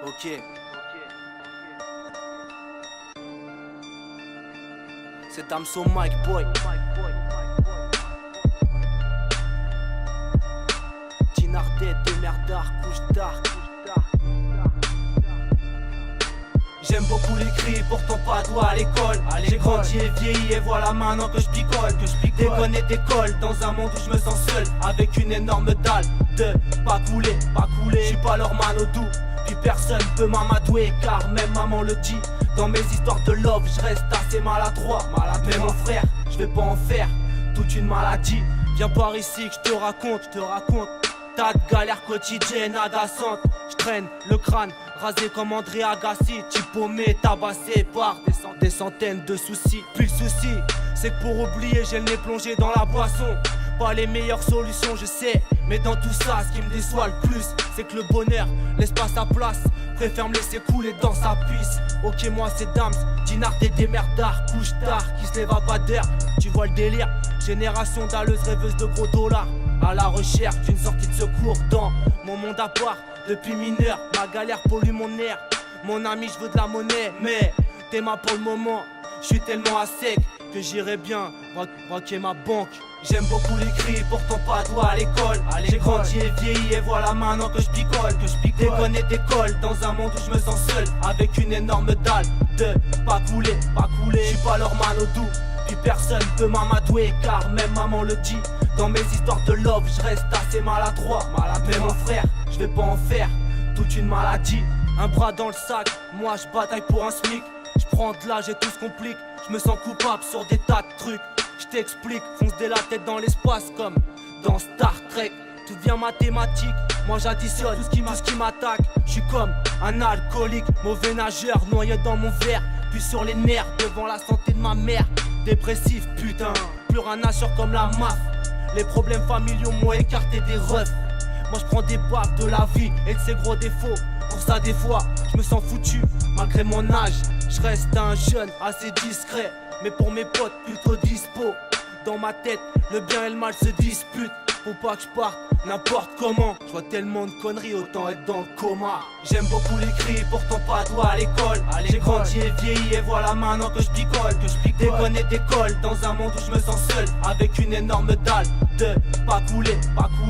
Ok. C'est Damso Mike Boy. Dinardé, démerdard, couche tard. J'aime beaucoup les cris, pourtant pas toi à l'école. J'ai grandi et vieilli et voilà maintenant que je picole. Déconne et décolle dans un monde où je me sens seul, avec une énorme dalle de pas couler. J'suis pas leur doux, puis personne peut m'amadouer car même maman le dit. Dans mes histoires de love, je reste assez maladroit. Mais mon frère, je vais pas en faire toute une maladie. Viens par ici que je te raconte. Tas de galères quotidiennes agaçantes. Je traîne le crâne rasé comme André Agassi, type paumé, tabassé par des centaines de soucis. Puis le souci, c'est que pour oublier, j'ai le nez plongé dans la boisson. Pas les meilleures solutions, je sais, mais dans tout ça, ce qui me déçoit le plus, c'est que le bonheur laisse pas sa place, préfère me laisser couler dans sa puce. Ok, moi c'est Dams, Dinardé, démerdard, couche tard, qui se lève à pas d'air. Tu vois le délire, génération dalleuses, rêveuses de gros dollars, à la recherche d'une sortie de secours dans mon monde à part. Depuis mineur, ma galère pollue mon air. Mon ami, je veux de la monnaie, mais t'es ma pour le moment. Je suis tellement à sec que j'irais bien braquer ma banque. J'aime beaucoup les cris, pourtant pas toi à l'école. J'ai grandi et vieilli et voilà maintenant que je picole. Déconne et décolle dans un monde où je me sens seul, avec une énorme dalle de pas couler. J'suis pas leur doux, puis personne peut m'amadouer car même maman le dit. Dans mes histoires de love, je reste assez maladroit. Mais mon frère, je vais pas en faire toute une maladie. Un bras dans le sac, moi je bataille pour un SMIC. Je prends de l'âge et tout se complique. Je me sens coupable sur des tas de trucs. Je t'explique, fonce dès la tête dans l'espace comme dans Star Trek. Tout devient mathématique, moi j'additionne tout ce qui m'attaque. Je suis comme un alcoolique, mauvais nageur, noyé dans mon verre. Puis sur les nerfs, devant la santé de ma mère. Dépressif, putain, plus rien à sur comme la maf. Les problèmes familiaux m'ont écarté des refs. Moi je prends des baffes de la vie et de ses gros défauts. Pour ça des fois, je me sens foutu, malgré mon âge. Je reste un jeune assez discret, mais pour mes potes plutôt dispo. Dans ma tête, le bien et le mal se disputent. Faut pas que je parte n'importe comment. Je vois tellement de conneries, autant être dans le coma. J'aime beaucoup les cris, pourtant pas toi à l'école. J'ai grandi et vieilli et voilà maintenant que je picole. Déconne et décolle dans un monde où je me sens seul, avec une énorme dalle de pas couler.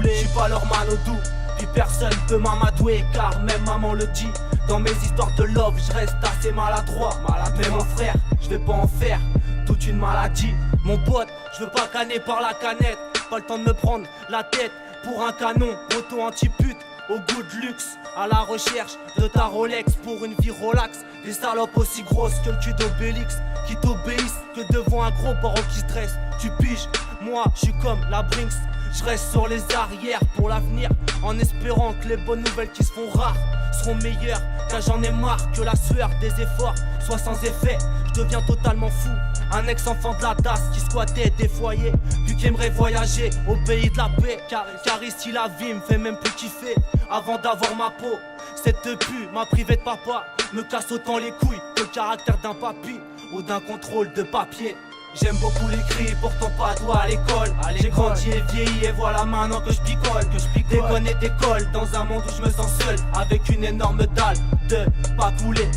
J'suis pas leur doux, puis personne peut m'amadouer car même maman le dit. Dans mes histoires de love, je reste assez maladroit. Mais mon frère, je vais pas en faire toute une maladie. Mon pote, je veux pas canner par la canette. Pas le temps de me prendre la tête pour un canon. Moto anti-pute, au goût de luxe. À la recherche de ta Rolex pour une vie relax. Des salopes aussi grosses que le cul d'Obélix, qui t'obéissent que devant un gros baron qui se dresse. Tu piges, moi je suis comme la Brinks. Je reste sur les arrières pour l'avenir, en espérant que les bonnes nouvelles qui se font rares seront meilleures. Car j'en ai marre que la sueur des efforts soit sans effet. Je deviens totalement fou, un ex-enfant de la DAS qui squattait des foyers, puis qui aimerait voyager au pays de la paix. Car ici la vie me fait même plus kiffer avant d'avoir ma peau. Cette pu m'a privé de papa, me casse autant les couilles que le caractère d'un papy ou d'un contrôle de papier. J'aime beaucoup les cris, pourtant pas toi à l'école. J'ai grandi et vieilli et voilà maintenant que je picole. Déconne et décolle dans un monde où je me sens seul, avec une énorme dalle de pas couler.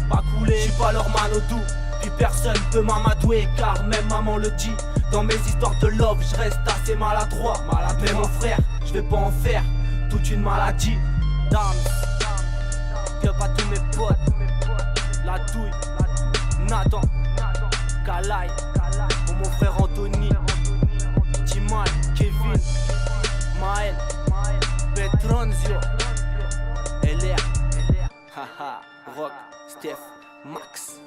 J'suis pas leur doux, puis personne peut m'amadouer car même maman le dit. Dans mes histoires de love, je reste assez maladroit. Mais mon frère, je vais pas en faire toute une maladie. Dams, que pas tous mes potes. La douille, Nathan, Kalaï. Pour mon frère Anthony, Timal, Kevin, Maël, Petronzio, LR, haha, Rock, Steph, Max.